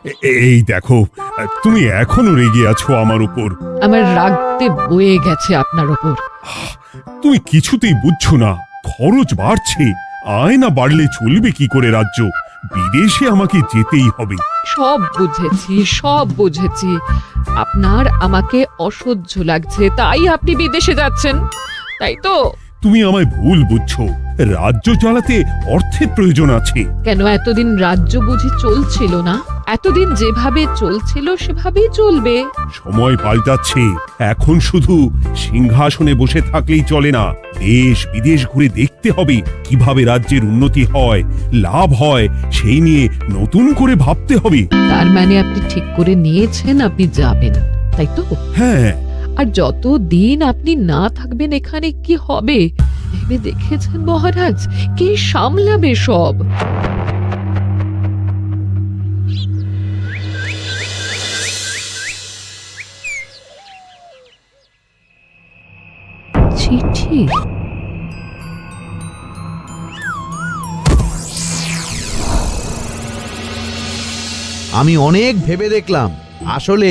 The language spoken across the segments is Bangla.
এই দেখো, তুমি এখনো রেগে আছো আমার উপর। আমার রাগতে বয়ে গেছে আপনার ওপর। তুমি কিছুতেই বুঝছো না, খরচ বাড়ছে। আয় না বাড়লে চলবে কি করে রাজ্য? বিদেশে আমাকে যেতেই হবে। সব বুঝেছি, সব বুঝেছি। আপনার আমাকে অসহ্য লাগছে, তাই আপনি বিদেশে যাচ্ছেন, তাই তো? তুমি আমায় ভুল বুঝছো। রাজ্য চালাতে অর্থের প্রয়োজন আছে। কেন এতদিন রাজ্য বুঝি চলছিল না? এতদিন যেভাবে চলছিল সেভাবেই চলবে। সময় পাল্টাচ্ছে। এখন শুধু সিংহাসনে বসে থাকলেই চলে না, দেশ বিদেশ ঘুরে দেখতে হবে কিভাবে রাজ্যের উন্নতি হয়, লাভ হয়, সেই নিয়ে নতুন করে ভাবতে হবে। তার মানে আপনি ঠিক করে নিয়েছেন আপনি যাবেন, তাই তো? হ্যাঁ। আর যতদিন আপনি না থাকবেন এখানে কি হবে ভেবে দেখেছেন মহারাজ? কে সামলাবে সব? চিঠি? আমি অনেক ভেবে দেখলাম, আসলে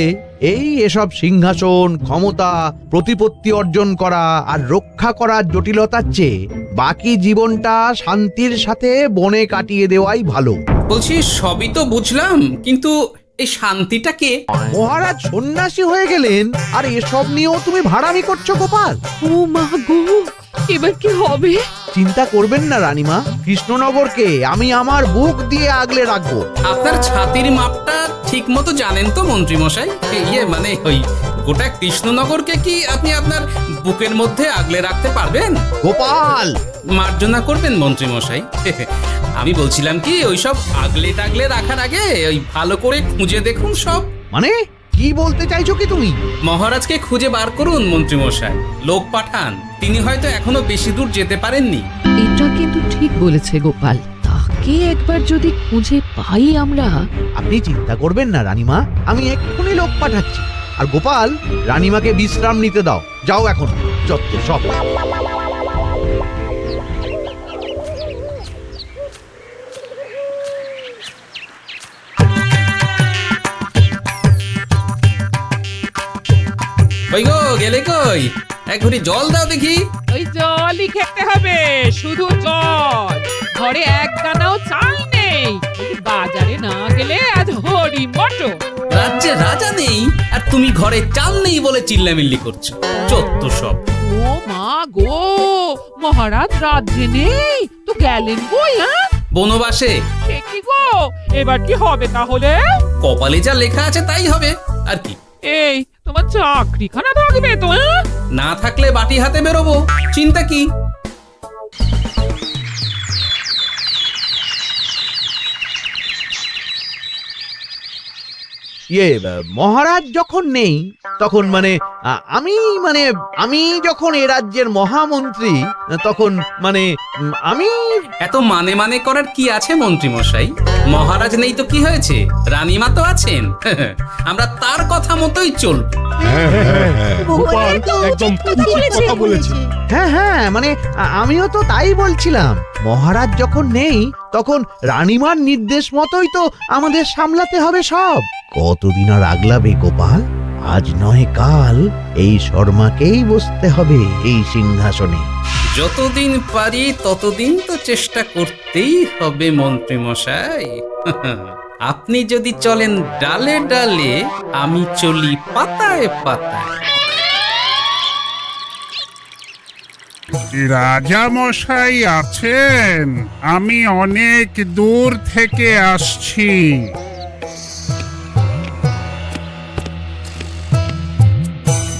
এসব সিংহাসন, ক্ষমতা, প্রতিপত্তি অর্জন করা আর রক্ষা করার জটিলতার চেয়ে বাকি জীবনটা শান্তির সাথে বনে কাটিয়ে দেওয়াই ভালো। বলছি সবই তো বুঝলাম, কিন্তু এই শান্তিটা কে? মহারাজ সন্ন্যাসী হয়ে গেলেন আর এসব নিয়েও তুমি ভাড়ামি করছো গোপাল। ও মা গো, এবার কি হবে? চিন্তা করবেন না রানীমা, কৃষ্ণনগরকে আমি আমার বুক দিয়ে আগলে রাখবো। আপনার ছাতির মাপটা ঠিক মতো জানেন তো মন্ত্রী মশাই? মানে ওই গোটা কৃষ্ণনগরকে কি আপনি আপনার বুকের মধ্যে আগলে রাখতে পারবেন? গোপাল, মার্জনা করবেন মন্ত্রী মশাই। আমি বলছিলাম কি, ওই সব আগলে টাগলে রাখার আগে ওই ভালো করে খুঁজে দেখুন সব। মানে কি বলতে চাইছো কি তুমি? মহারাজকে খুঁজে বার করুন মন্ত্রী মশাই, লোক পাঠান। তিনি হয়তো এখনো বেশি দূর যেতে পারেননি। এটা কিন্তু ঠিক বলেছে গোপাল, তাকে একবার যদি খুঁজে পাই আমরা। আপনি চিন্তা করবেন না রানীমা, আমি এক্ষুনি লোক পাঠাচ্ছি। আর গোপাল, রানীমাকে বিশ্রাম নিতে দাও। যাও এখন, যত সব। ওই গো, গেলে কই? এক ঘটি জল দাও দেখি। ওই জলই খেতে হবে, শুধু জল। ঘরে এক দানাও চাল নেই। বাজারে না গেলে আজ হরি মটর। রাজ্যে রাজা নেই আর তুমি ঘরে চাল নেই বলে চিল্লামিল্লি করছো, চত্ব সব। ও মা গো, মহারাজ রাজ্যে নেই তো গেলেন কই? বনবাসে। সে কি গো, এবার কি হবে তাহলে? কপালে যা লেখা আছে তাই হবে, আর কি। এই তোমার চাকরিখানা থাকবে তো? না থাকলে বাটি হাতে বেরোবো, চিন্তা কি? মহারাজ যখন নেই তখন আমি যখন এ রাজ্যের মহামন্ত্রী, তখন আমি। এত মানে মানে করার কি আছে মন্ত্রী মশাই? মহারাজ নেই তো কি হয়েছে, রানীমা তো আছেন। আমরা তার কথা মতোই চলব। গোপাল একদম উচিত কথা বলেছে। হ্যাঁ, আমিও তো তাই বলছিলাম। মহারাজ যখন নেই তখন রানীমার নির্দেশ মতোই তো আমাদের সামলাতে হবে সব। কতদিন আর আগলাবে গোপাল? আজ নয় কাল এই শর্মাকেই বসতে হবে এই সিংহাসনে। যতদিন পারি ততদিন তো চেষ্টা করতেই হবে মন্ত্রী মশাই। আপনি যদি চলেন ডালে ডালে, আমি চলি পাতায় পাতায়। রাজা মশাই আছেন? আমি অনেক দূর থেকে আসছি।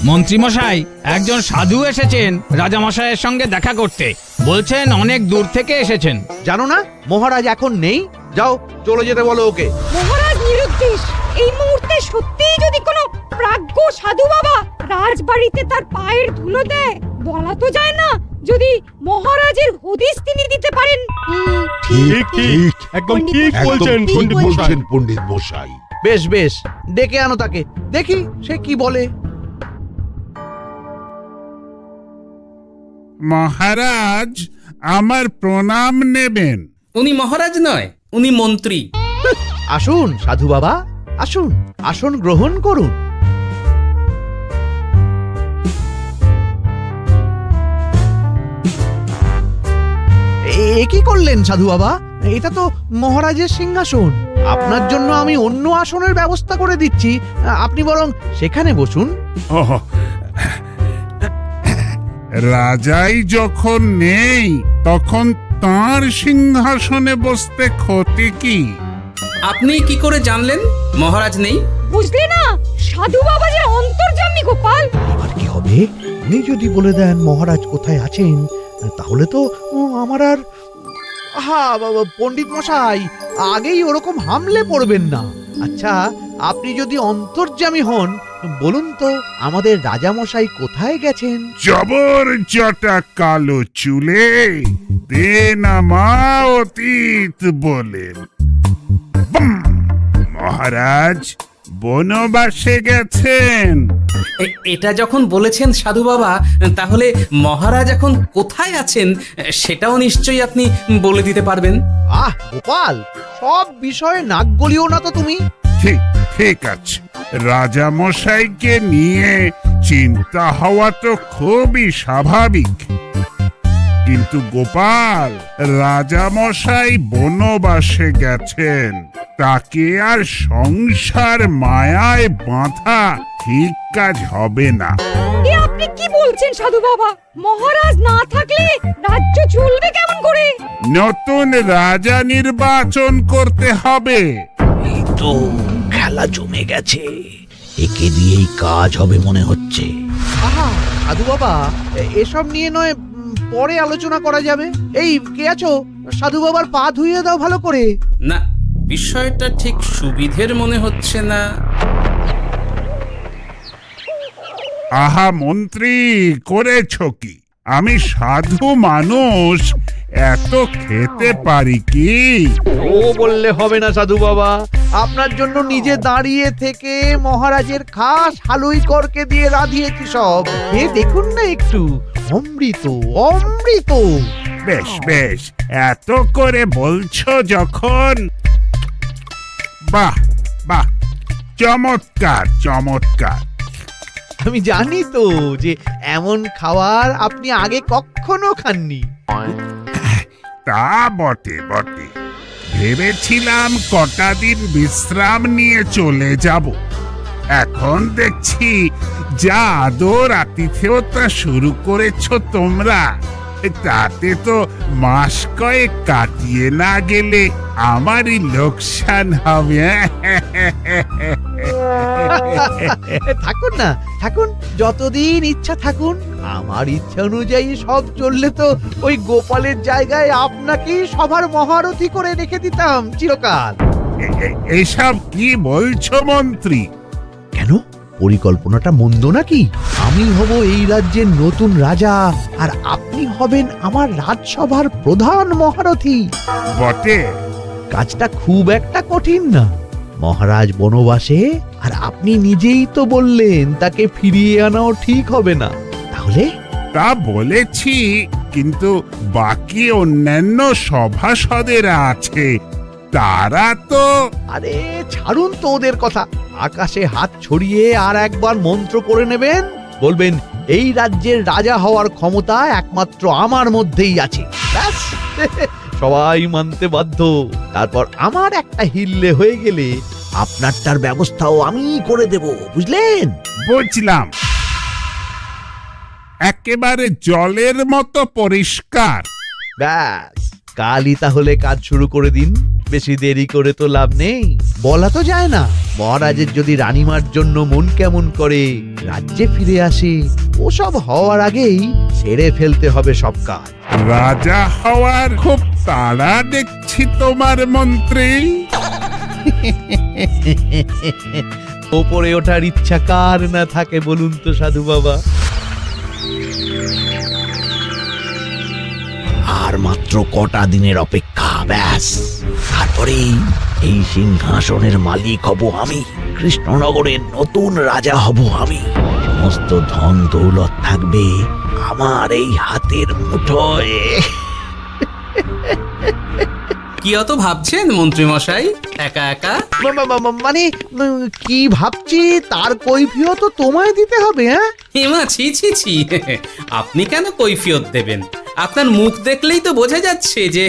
মন্ত্রীমশাই, একজন সাধু এসেছেন রাজামশাইয়ের সঙ্গে দেখা করতে। বলছেন অনেক দূর থেকে এসেছেন। জানো না মহারাজ এখন নেই? যাও, চলে যেতে বলো ওকে। মহারাজ নিরুদ্দেশ। এই মুহূর্তে সত্যিই যদি কোনো প্রাজ্ঞ সাধু বাবা রাজবাড়িতে তার পায়ের ধুলো দেয়, বলা তো যায় না যদি মহারাজের হদিস তিনি দিতে পারেন। ঠিক ঠিক, একদম ঠিক বলছেন পণ্ডিত মশাই। বেশ বেশ, ডেকে আনো তাকে, দেখি সে কি বলে। মহারাজ, আমার প্রণাম নেবেন। উনি মহারাজ নয়, উনি মন্ত্রী। আসুন সাধু বাবা, আসুন আসন গ্রহণ করুন। এ কি করলেন সাধু বাবা? এটা তো মহারাজের সিংহাসন। আপনার জন্য আমি অন্য আসনের ব্যবস্থা করে দিচ্ছি, আপনি বরং সেখানে বসুন। ওহ, রাজাই যখন নেই তখন তার সিংহাসনে বসতে ক্ষতি কি? আপনি কি করে জানলেন মহারাজ নেই? বুঝলে না, সাধু বাবা যে অন্তর্যামী গোপাল। এবার কি হবে? উনি যদি বলে দেন মহারাজ কোথায় আছেন, তাহলে তো আমার আর বাবা পণ্ডিত মশাই, আগেই ওরকম হামলে পড়বেন না। আচ্ছা, আপনি যদি অন্তর্যামী হন, বলুন তো আমাদের রাজা মশাই কোথায় গেছেন? জবর জটা কালো চুলে দেনামা অতীত বলেন। বাম! মহারাজ বনবাসে গেছেন। এটা যখন বলেছেন সাধু বাবা, তাহলে মহারাজ এখন কোথায় আছেন সেটাও নিশ্চয়ই আপনি বলে দিতে পারবেন। গোপাল, সব বিষয়ে নাক গলিও না তো তুমি। ঠিক ঠিক আছে, রাজা মশাইকে নিয়ে চিন্তা হওয়া তো খুবই স্বাভাবিক, কিন্তু গোপাল, রাজা মশাই বনবাসে গেছেন, তাকে আর সংসার মায়ায় বাঁধা ঠিক কাজ হবে না। এ আপনি কি বলছেন সাধু বাবা? মহারাজ না থাকলে রাজ্য চলবে কেমন করে? নতুন রাজা নির্বাচন করতে হবে। এই তো খেলা জমে গেছে, একে দিয়েই কাজ হবে মনে হচ্ছে। সাধু বাবা, এসব নিয়ে নয় পরে আলোচনা করা যাবে। এই কে আছো? সাধু বাবার পা ধুইয়ে দাও ভালো করে। না, বিষয়টা ঠিক সুবিধের মনে হচ্ছে না। আহা মন্ত্রী, করেছ কি? আমি সাধু মানুষ, এত খেতে পারি কি? ও বললে হবে না সাধু বাবা, আপনার জন্য নিজে দাঁড়িয়ে থেকে মহারাজের খাস হালুই করকে দিয়ে রাঁধিয়েছি সব। দেখুন না একটু, অমৃত অমৃত। বেশ বেশ, এত করে বলছো যখন, বাহ বাহ, চমৎকার চমৎকার। আমি জানি তো যে এমন খাবার আপনি আগে কখনো খাননি। তা বটে বটে, ভেবেছিলাম কটা দিন বিশ্রাম নিয়ে চলে যাব। এখন দেখছি যা আদর আতিথেয়তা শুরু করেছো তোমরা, তাতে তো মাস কয়েক কাটিয়ে না গেলে আমারই লোকসান হবে। থাকুন না, থাকুন, যতদিন ইচ্ছা থাকুন। আমার ইচ্ছা অনুযায়ী সব চললে তো ওই গোপালের জায়গায় আপনাকেই সবার মহারথী করে রেখে দিতাম চিরকাল। এসব কি বলছো মন্ত্রী? কেন, পরিকল্পনাটা মন্দ নাকি? আমি হব এই রাজ্যের নতুন রাজা, আর আপনি হবেন আমার রাজসভার প্রধান মহারথী। বটে, কাজটা খুব একটা কঠিন না। মহারাজ বনবাসে, আর আপনি নিজেই তো বললেন তাকে ফিরিয়ে আনাও ঠিক হবে না। তাহলে তা বলেছি, কিন্তু বাকি অন্যান্য সভাসদেরা আছে, তারা তো। আরে ছাড়ুন তো ওদের কথা। আকাশে হাত ছড়িয়ে আর একবার মন্ত্র করে নেবেন, বলবেন এই রাজ্যের রাজা হওয়ার ক্ষমতা একমাত্র আমার মধ্যেই আছে। ব্যাস, সবাই মানতে বাধ্য। তারপর আমার একটা হিল্লে হয়ে গেলে আপনারটার ব্যবস্থাও আমি করে দেব, বুঝলেন? বুঝলাম, একেবারে জলের মতো পরিষ্কার। ব্যাস, কালই তাহলে কাজ শুরু করে দিন। বেশি দেরি করে তো লাভ নেই। বলা তো যায় না, মহারাজের যদি রানীমার জন্য মন কেমন করে, রাজ্যে ফিরে আসে, ওসব হওয়ার আগেই সেরে ফেলতে হবে সব কাজ। রাজা হওয়ার খুব তাড়া দেখছি তোমার মন্ত্রী। ওপরে ওঠার ইচ্ছা কার না থাকে বলুন তো সাধু বাবা? আর মাত্র কটা দিনের অপেক্ষা, ব্যাস, তারপরেই এই সিংহাসনের মালিক হব আমি। কৃষ্ণনগরের নতুন রাজা হব আমি। সমস্ত ধন দৌলত থাকবে আমার এই হাতের মুঠোয়। কি অত ভাবছেন মন্ত্রী মশাই একা একা? মানে কি ভাবছি তার কৈফিয়ত তো তোমায় দিতে হবে। হ্যাঁ হিমা, ছি ছি ছি, আপনি কেন কৈফিয়ত দেবেন? আপনার মুখ দেখলেই তো বোঝা যাচ্ছে যে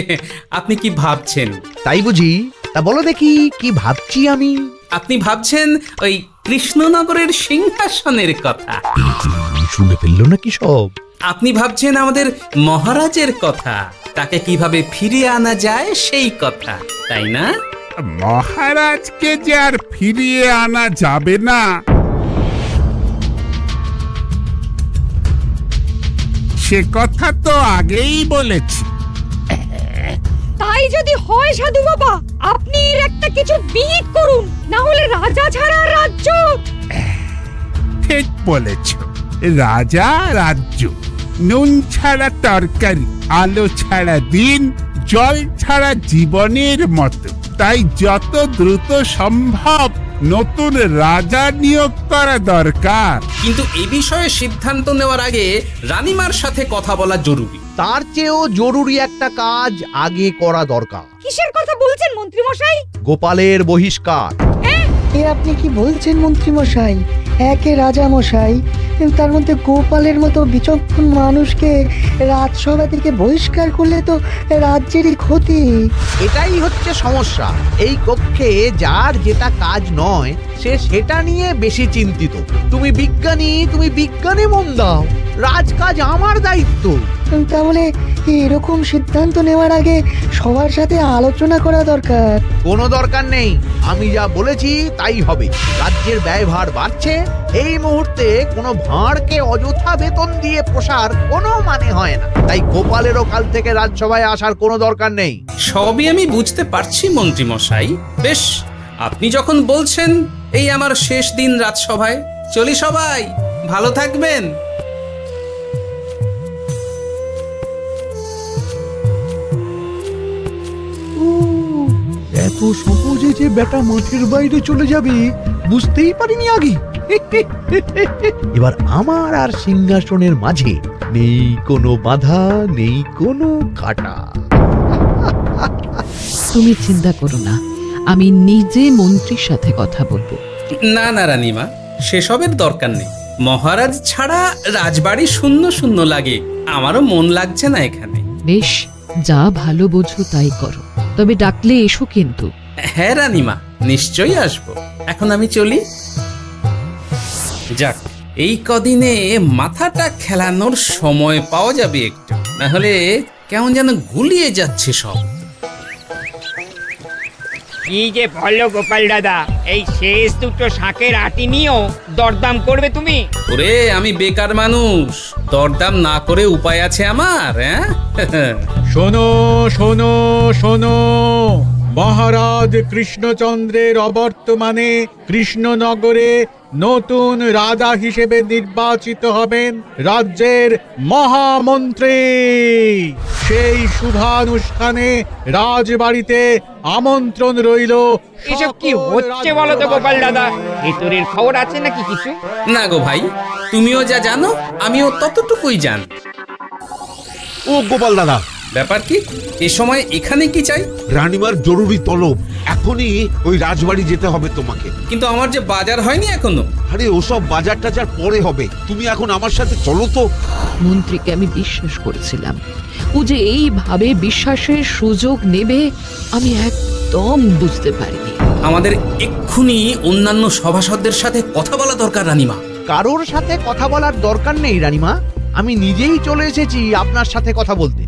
আপনি কি ভাবছেন। তাই বুঝি? তা বলো দেখি কি ভাবছি আমি। আপনি ভাবছেন ওই কৃষ্ণনগরের সিংহাসনের কথা। শুনে ফেললো নাকি সব? আপনি ভাবছেন আমাদের মহারাজের কথা, তাকে কিভাবে ফিরিয়ে আনা যায় সেই কথা, তাই না? মহারাজকে যে আর ফিরিয়ে আনা যাবে না, সে কথা তো আগেই বলেছি। তাই যদি হয় সাধু বাবা, আপনি এর একটা কিছু বিহিত করুন, না হলে রাজা ছাড়া রাজ্য। ঠিক বলেছ, রাজা রাজ্য, নুন ছাড়া তরকারি, আলো ছাড়া দিন, জল ছাড়া জীবনের মতো। তাই যত দ্রুত সম্ভব নতুন রাজা নিয়োগ করা দরকার। কিন্তু এ বিষয়ে সিদ্ধান্ত নেওয়ার আগে রানীমার সাথে কথা বলা জরুরি। তার চেয়েও জরুরি একটা কাজ আগে করা দরকার। কিসের কথা বলছেন মন্ত্রী মশাই? গোপালের বহিষ্কার। এ আপনি কি বলছেন মন্ত্রী মশাই? একে রাজা মশাই, তার মধ্যে গোপালের মতো বিচক্ষণ মানুষকে রাজসভা থেকে বহিষ্কার করলে তো রাজ্যেরই ক্ষতি। এটাই হচ্ছে সমস্যা। এই কক্ষে যার যেটা কাজ নয় সে সেটা নিয়ে বেশি চিন্তিত। তুমি বিজ্ঞানে মন দাও, রাজকাজ আমার দায়িত্ব। তাহলে এরকম সিদ্ধান্ত নেওয়ার আগে সবার সাথে আলোচনা করা দরকার। কোনো দরকার নেই, আমি যা বলেছি তাই হবে। রাজ্যের ব্যয়ভার বাড়ছে, এই মুহূর্তে কোনো ভাঁড়কে অযথা বেতন দিয়ে পোষার কোনো মানে হয় না। তাই গোপালেরও কাল থেকে রাজসভায় আসার কোনো দরকার নেই। সবই আমি বুঝতে পারছি মন্ত্রী মশাই। বেশ, আপনি যখন বলছেন, এই আমার শেষ দিন রাজসভায়, চলি সবাই, ভালো থাকবেন। এত সহজে যে বেটা মাঠের বাইরে চলে যাবে বুঝতেই পারিনি আগে। এবার আমার আর সিংহাসনের মাঝে নেই কোনো বাধা, নেই কোনো কাটা। তুমি চিন্তা করো না, আমি নিজে মন্ত্রীর সাথে কথা বলবো। না না রানীমা, সেসবের দরকার নেই। মহারাজ ছাড়া রাজবাড়ি শূন্য শূন্য লাগে, আমারও মন লাগছে না এখানে। বেশ, যা ভালো বোঝো তাই করো, তবে ডাকলে এসো কিন্তু। হ্যাঁ রানীমা, নিশ্চয়ই আসবো। এখন আমি চলি। যাক, এই কদিনে মাথাটা খেলানোর সময় পাওয়া যাবে একটু, না হলে কেমন যেন গুলিয়ে যাচ্ছে সব। কি যে বলো গোপাল দাদা, এই শেষ দুটো শাঁখের আটি নিয়েও দরদাম করবে তুমি? ওরে, আমি বেকার মানুষ, দরদাম না করে উপায় আছে আমার? হ্যাঁ শোনো শোনো শোনো, মহারাজ কৃষ্ণচন্দ্রের অবর্তমানে কৃষ্ণনগরে নতুন রাজা হিসেবে নির্বাচিত হবেন রাজ্যের মহামন্ত্রী। সেই শুভানুষ্ঠানে রাজবাড়িতে আমন্ত্রণ রইল। এসব কি হচ্ছে বলো তো গোপাল দাদা? ভেতরের খবর আছে নাকি কিছু? না গো ভাই, তুমিও যা জানো আমিও ততটুকুই জানি। ও গোপাল দাদা, ব্যাপার কি? এ সময় এখানে কি চাই? রানীমার জরুরি তলব, এখনই ওই রাজবাড়ি যেতে হবে তোমাকে। কিন্তু আমার যে বাজার হয়নি এখনো। আরে ওসব বাজার টাজার পরে হবে, তুমি এখন আমার সাথে চলো তো। মন্ত্রীকে আমি বিশ্বাস করেছিলাম, ও যে এইভাবে বিশ্বাসের সুযোগ নেবে আমি একদম বুঝতে পারিনি। আমাদের এক্ষুনি অন্যান্য সভাসদদের সাথে কথা বলা দরকার রানীমা। কারোর সাথে কথা বলার দরকার নেই রানীমা, আমি নিজেই চলে এসেছি আপনার সাথে কথা বলতে।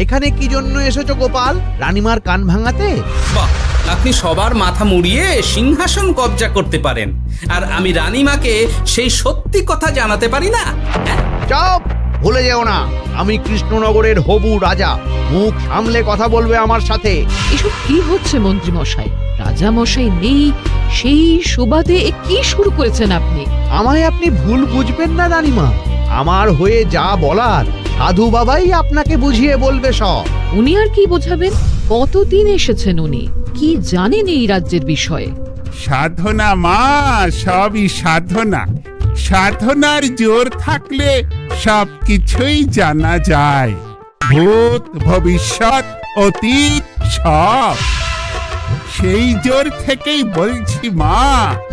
এখানে কি জন্য এসেছো গোপাল? রানীমার কান ভাঙাতে? বাহ, আপনি সবার মাথা মুড়িয়ে সিংহাসন কবজা করতে পারেন, আর আমি রানীমাকে সেই সত্যি কথা জানাতে পারি না? চুপ! ভুলে যেও না, আমি কৃষ্ণনগরের হবু রাজা। মুখ সামলে কথা বলবে আমার সাথে। এসব কি হচ্ছে মন্ত্রী মশাই? রাজা মশাই নেই, সেই সুবাদে এ কি শুরু করেছেন আপনি? আমায় আপনি ভুল বুঝবেন না রানীমা, আমার হয়ে যা বলার সাধু বাবাই আপনাকে বুঝিয়ে বলবে সব। উনি আর কি বোঝাবেন? কতদিন এসেছেন উনি, কি জানেন এই রাজ্যের বিষয়ে? সাধনা মা, সবই সাধনা। সাধনার জোর থাকলে সব কিছুই জানা যায়। ভূত ভবিষ্যৎ অতীত সব। সেই জোর থেকেই বলছি মা,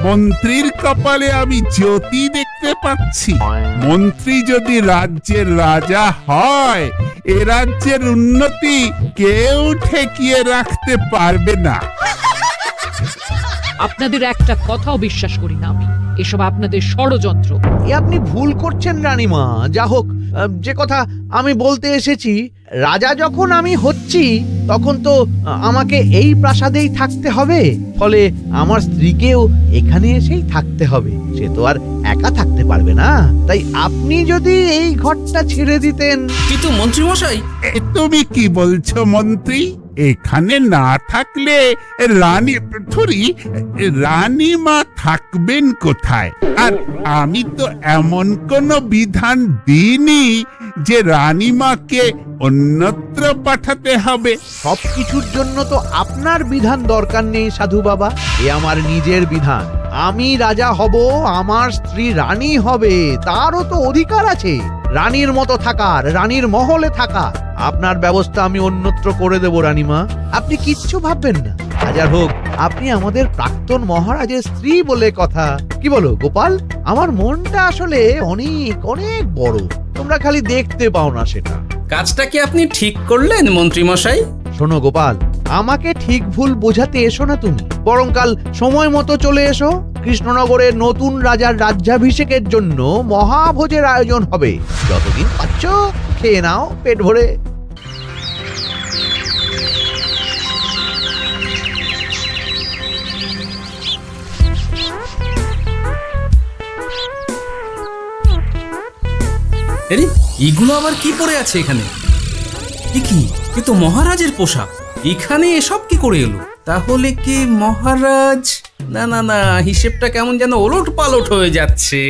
মন্ত্রীর কপালে আমি জ্যোতি দেখতে পাচ্ছি। মন্ত্রী যদি রাজ্যের রাজা হয়, এ রাজ্যের উন্নতি কেউ ঠেকিয়ে রাখতে পারবে না। আপনাদের একটা কথাও বিশ্বাস করি না আমি, এসব আপনাদের ষড়যন্ত্র। এ আপনি ভুল করছেন রানীমা। যা হোক, যে কথা আমি বলতে এসেছি, রাজা যখন আমি হচ্ছি তখন তো আমাকে এই প্রাসাদেই থাকতে হবে, ফলে আমার স্ত্রীকেও এখানে এসেই থাকতে হবে। সে তো আর একা থাকতে পারবে না। তাই আপনি যদি এই ঘরটা ছেড়ে দিতেন। কিন্তু মন্ত্রী মশাই, এ তুমি কি বলছো মন্ত্রী? এখানে না থাকলে রানীমা থাকবেন কোথায়? আর আমি তো এমন কোন বিধান দিইনি যে রানীমাকে অন্যত্র পাঠাতে হবে। সবকিছুর জন্য তো আপনার বিধান দরকার নেই সাধু বাবা, এ আমার নিজের বিধান। আমি রাজা হব, আমার স্ত্রী রানী হবে, তারও তো অধিকার আছে রানীর মতো থাকার, রানীর মহলে থাকা। আপনার ব্যবস্থা আমি অন্যত্র করে দেব রানীমা, আপনি কিচ্ছু ভাববেন না। হাজার হোক আপনি আমাদের প্রাক্তন মহারাজের স্ত্রী বলে কথা। কি বলো গোপাল? আমার মনটা আসলে অনেক অনেক বড়, তোমরা খালি দেখতে পাও না সেটা। কাজটা কি আপনি ঠিক করলেন মন্ত্রী মশাই? শোনো গোপাল, আমাকে ঠিক ভুল বোঝাতে এসো না তুমি, বরং কাল সময় মতো চলে এসো। কৃষ্ণনগরের নতুন রাজার রাজ্যাভিষেকের জন্য মহাভোজের আয়োজন হবে। যতদিন পাচ্ছ খেয়ে নাও পেট ভরে। আরে এগুলো আবার কি পরে আছে এখানে? এ তো মহারাজের পোশাক। এখানে এসব কি করে এলো? তাহলে কি মহারাজ? না না না, হিসেবটা কেমন যেন ওলট পালট হয়ে যাচ্ছে।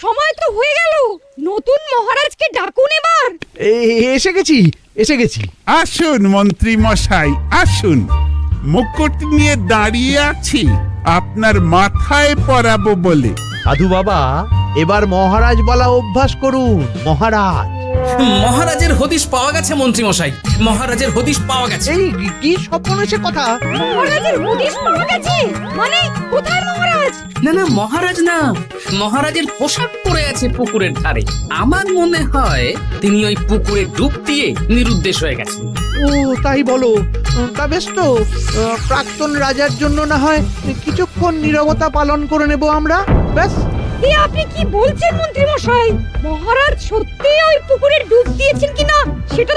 সময় তো হয়ে গেল, নতুন মহারাজকে ডাকুন এবার। এসে গেছি, এসে গেছি। আসুন মন্ত্রী মশাই, আসুন। মুকুট নিয়ে দাঁড়িয়ে আছি আপনার মাথায় পরাবো বলে। সাধু বাবা, এবার মহারাজ বলা অভ্যাস করুন। মহারাজ। মহারাজের হদিশ পাওয়া গেছে মন্ত্রী মশাই, মহারাজের হদিশ পাওয়া গেছে। এই কি স্বপ্নের কথা? মহারাজের হদিশ পাওয়া গেছে মানে কোথায় মহারাজ? না না, মহারাজ না, মহারাজের পোশাক পরে আছে পুকুরের ধারে। আমার মনে হয় তিনি ওই পুকুরে ডুব দিয়ে নিরুদ্দেশ হয়ে গেছেন। ও তাই বলো? তা বেশ তো, প্রাক্তন রাজার জন্য না হয় কিছুক্ষণ নীরবতা পালন করে নেব আমরা, ব্যাস। এ আপনি কি বলছেন মন্ত্রী মশাই? মহারাজ সত্যি ওই পুকুরে ডুব দিয়েছেন কিনা সেটা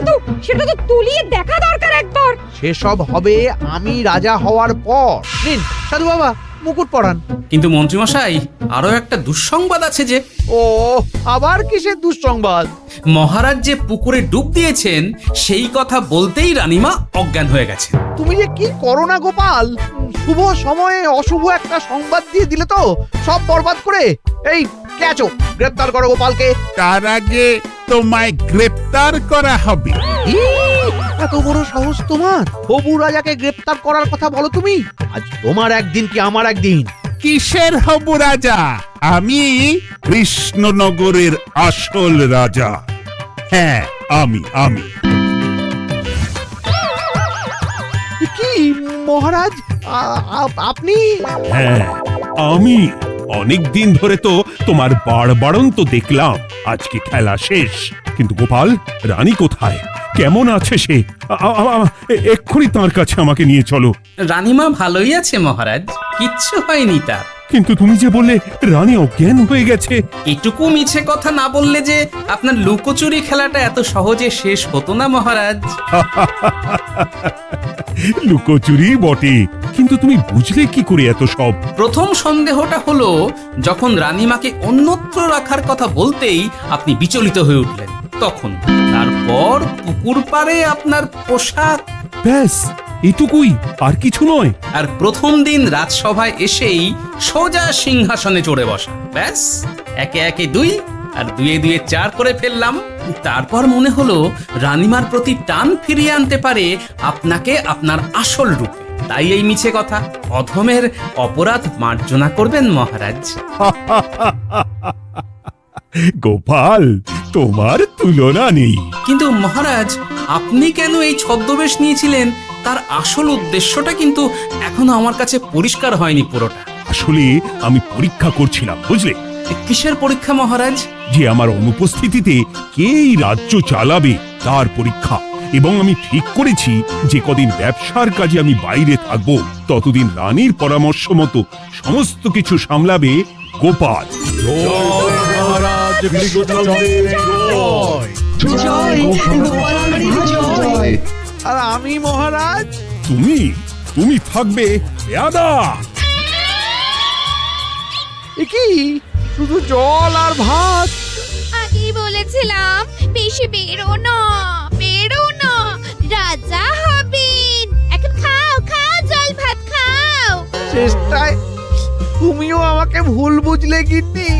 তো তলিয়ে দেখা দরকার একবার। সেসব হবে আমি রাজা হওয়ার পর। নিন সাধু বাবা, মুকুট পরান। কিন্তু মন্ত্রী মশাই, আরো একটা দুঃসংবাদ আছে যে। ও আবার কিসের দুঃসংবাদ? মহারাজ যে পুকুরে ডুব দিয়েছেন সেই কথা বলতেই রানীমা অজ্ঞান হয়ে গেছে। তুমি যে কি করো না গোপাল, শুভ সময়ে অশুভ একটা সংবাদ দিয়ে দিলে তো সব বরবাদ করে। এই কে আছো? গ্রেপ্তার করো গোপালকে। তার আগে তোমায় গ্রেপ্তার করা হবে। এত বড় সাহস তোমার? হবু রাজাকে গ্রেপ্তার করার কথা বলো তুমি? আজ তোমার একদিন কি আমার একদিন। কিসের হবু রাজা? আমি কৃষ্ণনগরের আসল রাজা। হ্যাঁ, আমি। কি মহারাজ, আপনি? হ্যাঁ, আমি। অনেক দিন ধরে তো তোমার বাড়বাড়ন্ত দেখলাম, আজকে খেলা শেষ। কিন্তু গোপাল, রানী কোথায়? কেমন আছে সে? এক্ষুনি তার কাছে আমাকে নিয়ে চলো। রানীমা ভালোই আছে মহারাজ, কিচ্ছু হয়নি তার। কিন্তু তুমি যে বললে রানী অজ্ঞান হয়ে গেছে। এটুকু মিছে কথা না বললে যে আপনার লুকোচুরি খেলাটা এত সহজে শেষ হতো না মহারাজ। লুকোচুরি বটে, কিন্তু তুমি বুঝলে কি করে এত সব? প্রথম সন্দেহটা হলো যখন রানীমাকে অন্যত্র রাখার কথা বলতেই আপনি বিচলিত হয়ে উঠলেন, তখন। তারপর পুকুর পাড়ে আপনার পোশাক। ব্যাস এটুকুই, আর কিছু নয়। আর প্রথম দিন রাজসভায় এসেই সোজা সিংহাসনে চড়ে বসা। ব্যাস, একে একে 2 আর 2 এ 2 4 করে ফেললাম। তারপর মনে হলো রানীমার প্রতি টান ফিরিয়ে আনতে পারে আপনাকে আপনার আসল রূপে। তাই এই মিছে কথা। অধমের অপরাধ মার্জনা করবেন মহারাজ। গোপাল, তোমার তুলনা নেই। কিন্তু মহারাজ, আপনি কেন এই ছদ্মবেশ নিয়েছিলেন তার আসল উদ্দেশ্যটা কিন্তু এখনো আমার কাছে পরিষ্কার হয়নি পুরোটা। আসলে আমি পরীক্ষা করছিলাম, বুঝলে, কিসের পরীক্ষা মহারাজ? যে আমার অনুপস্থিতিতে কে এই রাজ্য চালাবে তার পরীক্ষা। এবং আমি ঠিক করেছি যে কদিন ব্যবসার কাজে আমি বাইরে থাকবো ততদিন রানীর পরামর্শ মতো সমস্ত কিছু সামলাবে গোপাল। আর আমি মহারাজ? তুমি থাকবে পেয়াদা। এ কি শুধু জল আর ভাত? আগেই বলেছিলাম বেশি বেরো না, বেরো না, রাজা হবেন। এখন খাও খাও, জল ভাত খাও। চেষ্টায় তুমিও আমাকে ভুল বুঝলে গিন্নি।